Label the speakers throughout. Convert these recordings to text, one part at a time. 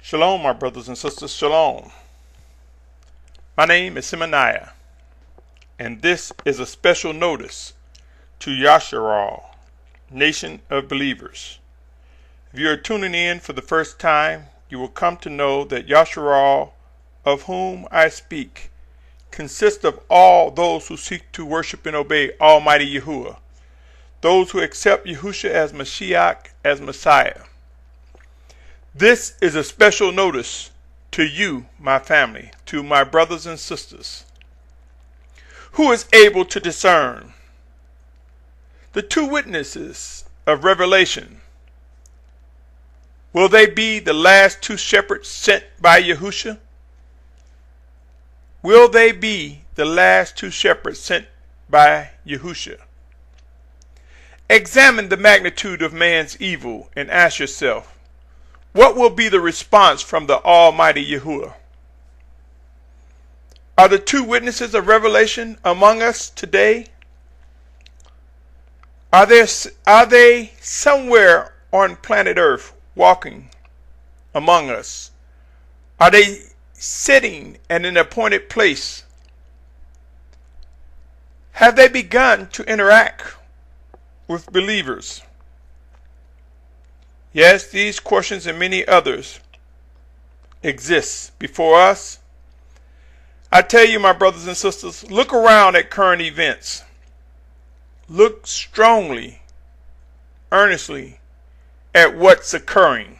Speaker 1: Shalom, my brothers and sisters, shalom. My name is Symmanayah, and this is a special notice to Yashar'al, nation of believers. If you are tuning in for the first time, you will come to know that Yashar'al, of whom I speak, consists of all those who seek to worship and obey Almighty Yahuah, those who accept Yahusha as Mashiach, as Messiah. This is a special notice to you, my family, to my brothers and sisters. Who is able to discern the two witnesses of Revelation? Will they be the last two shepherds sent by Yahusha? Will they be the last two shepherds sent by Yahusha? Examine the magnitude of man's evil and ask yourself, what will be the response from the Almighty Yahuah? Are the two witnesses of Revelation among us today? Are they somewhere on planet Earth walking among us? Are they sitting in an appointed place? Have they begun to interact with believers? Yes, these questions and many others exist before us. I tell you, my brothers and sisters, look around at current events. Look strongly, earnestly at what's occurring.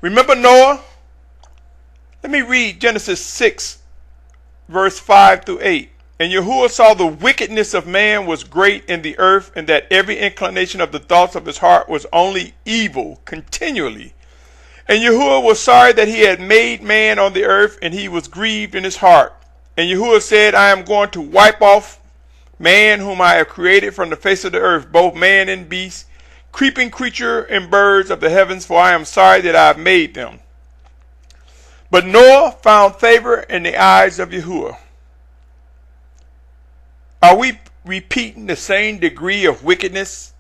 Speaker 1: Remember Noah? Let me read Genesis 6, verse 5 through 8. And Yahuah saw the wickedness of man was great in the earth, and that every inclination of the thoughts of his heart was only evil continually. And Yahuah was sorry that he had made man on the earth, and he was grieved in his heart. And Yahuah said, I am going to wipe off man whom I have created from the face of the earth, both man and beast, creeping creature and birds of the heavens, for I am sorry that I have made them. But Noah found favor in the eyes of Yahuah. Are we repeating the same degree of wickedness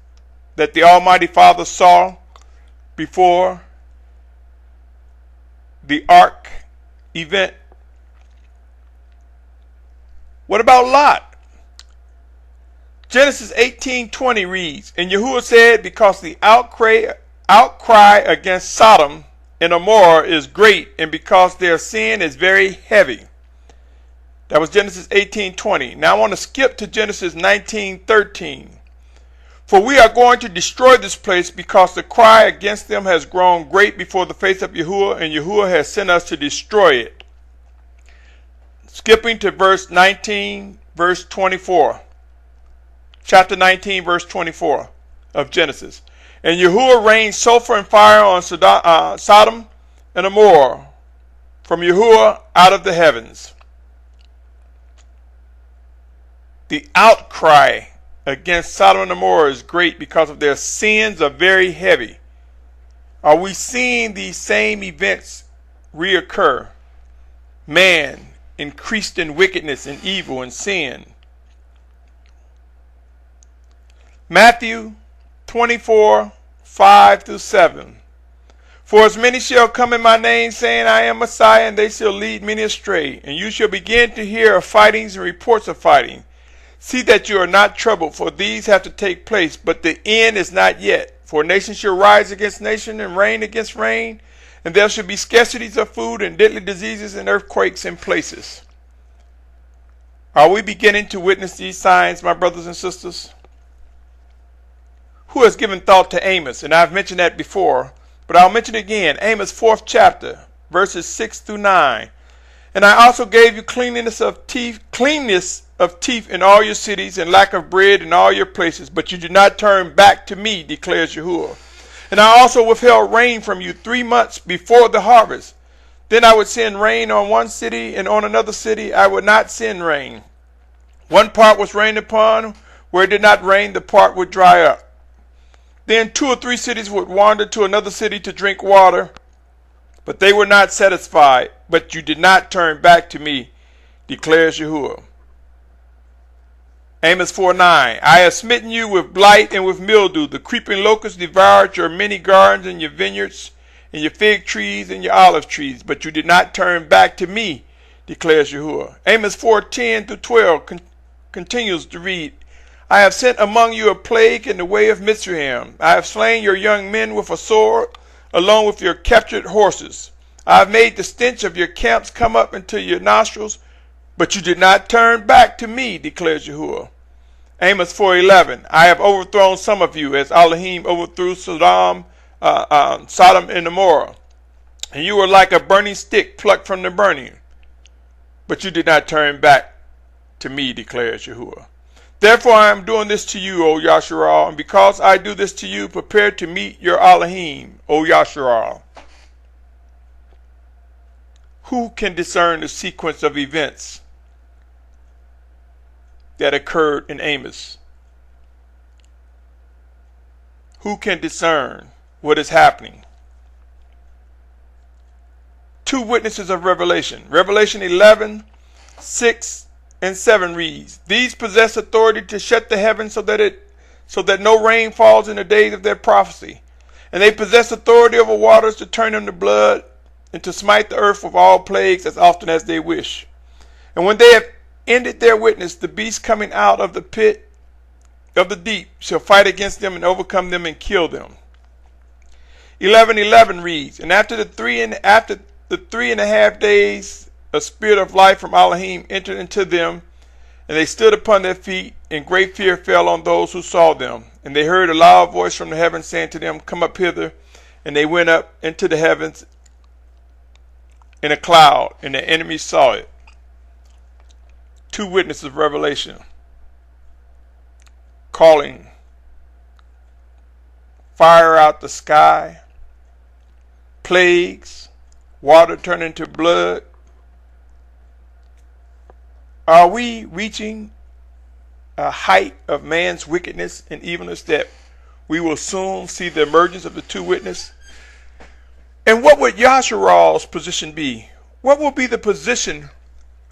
Speaker 1: that the Almighty Father saw before the ark event? What about Lot? Genesis 18:20 reads, And Yahuah said, because the outcry against Sodom and Amorah is great, and because their sin is very heavy. That was Genesis 18:20. Now I want to skip to Genesis 19:13. For we are going to destroy this place, because the cry against them has grown great before the face of Yahuah, and Yahuah has sent us to destroy it. Skipping to verse 19, verse 24. Chapter 19, verse 24 of Genesis. And Yahuah rained sulfur and fire on Sodom and Amorah from Yahuah out of the heavens. The outcry against Sodom and Amorah is great because of their sins are very heavy. Are we seeing these same events reoccur? Man increased in wickedness and evil and sin. Matthew 24, 5 through 7. For as many shall come in my name, saying, I am Messiah, and they shall lead many astray. And you shall begin to hear of fightings and reports of fighting. See that you are not troubled, for these have to take place, but the end is not yet. For nation shall rise against nation, and reign against reign, and there shall be scarcities of food, and deadly diseases, and earthquakes in places. Are we beginning to witness these signs, my brothers and sisters? Who has given thought to Amos? And I've mentioned that before, but I'll mention it again. Amos 4th chapter, verses 6 through 9. And I also gave you cleanness of teeth in all your cities, and lack of bread in all your places. But you did not turn back to me, declares Yahuah. And I also withheld rain from you 3 months before the harvest. Then I would send rain on one city, and on another city I would not send rain. One part was rained upon, where it did not rain, the part would dry up. Then 2 or 3 cities would wander to another city to drink water, but they were not satisfied. But you did not turn back to me, declares Yahuah. Amos 4:9. I have smitten you with blight and with mildew. The creeping locust devoured your many gardens and your vineyards, and your fig trees and your olive trees, but you did not turn back to me, declares Yahuwah. Amos 4:10 through 12 continues to read, I have sent among you a plague in the way of Mitzrayim. I have slain your young men with a sword, along with your captured horses. I have made the stench of your camps come up into your nostrils, but you did not turn back to me, declares Yahuwah. Amos 4:11, I have overthrown some of you, as Elohim overthrew Sodom and Amorah, and you were like a burning stick plucked from the burning, but you did not turn back to me, declares Yahuwah. Therefore I am doing this to you, O Yashar'al, and because I do this to you, prepare to meet your Elohim, O Yashar'al. Who can discern the sequence of events that occurred in Amos? Who can discern what is happening? Two witnesses of Revelation. Revelation 11:6-7 reads, These possess authority to shut the heavens so that no rain falls in the days of their prophecy. And they possess authority over waters to turn them to blood and to smite the earth with all plagues as often as they wish. And when they have ended their witness, the beast coming out of the pit of the deep shall fight against them and overcome them and kill them. 11:11 reads, And after the 3.5 days, a spirit of life from Elohim entered into them, and they stood upon their feet, and great fear fell on those who saw them. And they heard a loud voice from the heavens saying to them, Come up hither. And they went up into the heavens in a cloud, and the enemy saw it. Two witnesses of Revelation calling fire out the sky, plagues, water turning to blood. Are we reaching a height of man's wickedness and evilness that we will soon see the emergence of the two witnesses? And what would Yashar'al's position be? What will be the position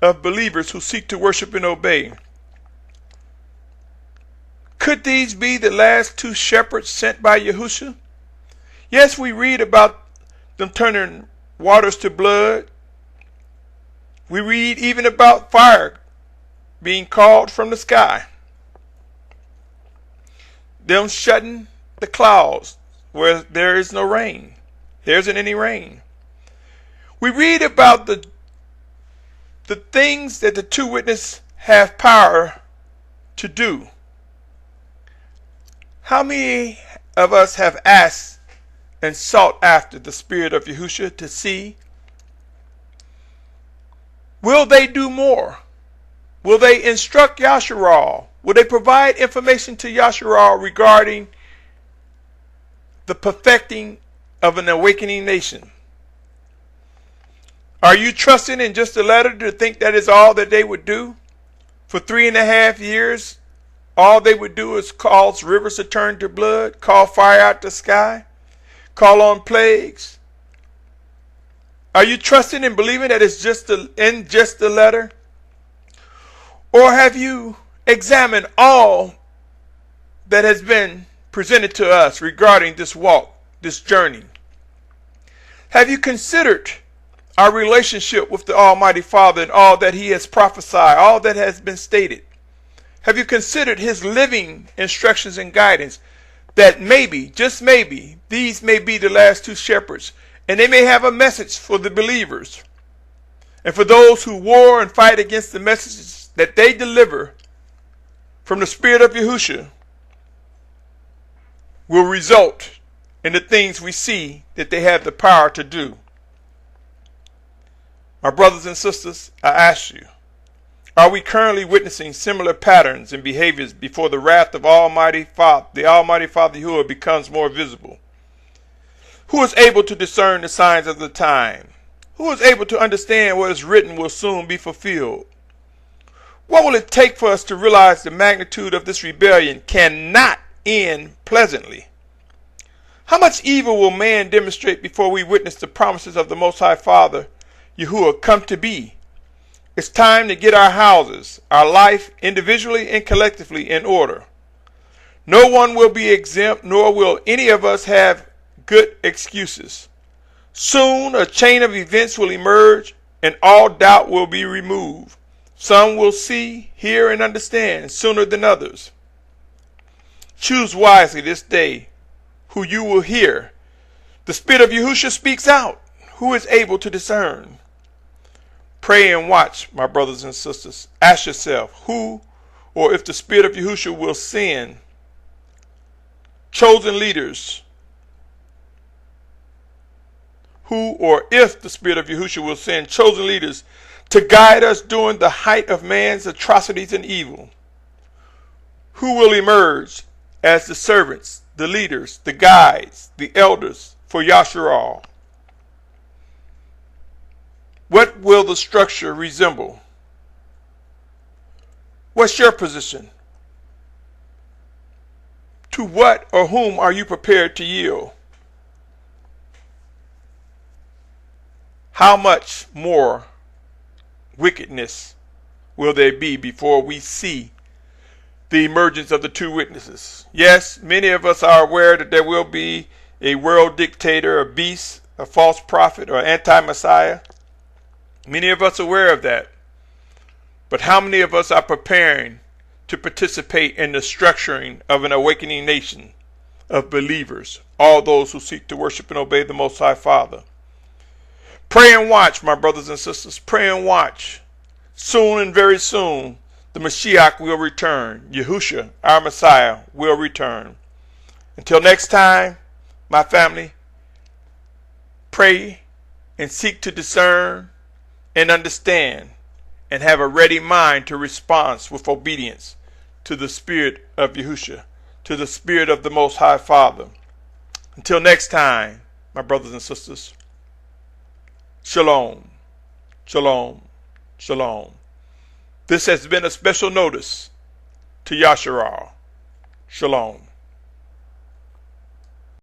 Speaker 1: of believers who seek to worship and obey? Could these be the last two shepherds sent by Yahusha? Yes, we read about them turning waters to blood. We read even about fire being called from the sky. Them shutting the clouds where there is no rain. There isn't any rain. We read about the things that the two witnesses have power to do. How many of us have asked and sought after the Spirit of Yahusha to see? Will they do more? Will they instruct Yashar'al? Will they provide information to Yashar'al regarding the perfecting of an awakening nation? Are you trusting in just a letter to think that is all that they would do? For 3.5 years, all they would do is cause rivers to turn to blood, call fire out the sky, call on plagues. Are you trusting and believing that it's just a letter? Or have you examined all that has been presented to us regarding this walk, this journey? Have you considered our relationship with the Almighty Father and all that He has prophesied, all that has been stated? Have you considered His living instructions and guidance that maybe, just maybe, these may be the last two shepherds, and they may have a message for the believers and for those who war and fight against the messages that they deliver from the Spirit of Yahusha will result in the things we see that they have the power to do. My brothers and sisters, I ask you, are we currently witnessing similar patterns and behaviors before the wrath of the Almighty Father Yahuwah becomes more visible? Who is able to discern the signs of the time? Who is able to understand what is written will soon be fulfilled? What will it take for us to realize the magnitude of this rebellion cannot end pleasantly? How much evil will man demonstrate before we witness the promises of the Most High Father Yahuwah come to be? It's time to get our houses, our life, individually and collectively, in order. No one will be exempt, nor will any of us have good excuses. Soon a chain of events will emerge and all doubt will be removed. Some will see, hear, and understand sooner than others. Choose wisely this day who you will hear. The Spirit of Yahusha speaks out. Who is able to discern? Pray and watch, my brothers and sisters. Ask yourself who or if the Spirit of Yahusha will send chosen leaders. Who or if the Spirit of Yahusha will send chosen leaders to guide us during the height of man's atrocities and evil. Who will emerge as the servants, the leaders, the guides, the elders for Yashar'al? What will the structure resemble? What's your position? To what or whom are you prepared to yield? How much more wickedness will there be before we see the emergence of the two witnesses? Yes, many of us are aware that there will be a world dictator, a beast, a false prophet, or anti-Messiah. Many of us are aware of that. But how many of us are preparing to participate in the structuring of an awakening nation of believers, all those who seek to worship and obey the Most High Father? Pray and watch, my brothers and sisters. Pray and watch. Soon and very soon, the Mashiach will return. Yahusha, our Messiah, will return. Until next time, my family, pray and seek to discern and understand and have a ready mind to respond with obedience to the Spirit of Yahusha, to the Spirit of the Most High Father. Until next time, my brothers and sisters, Shalom, shalom, shalom. This has been a special notice to Yashar'al. Shalom.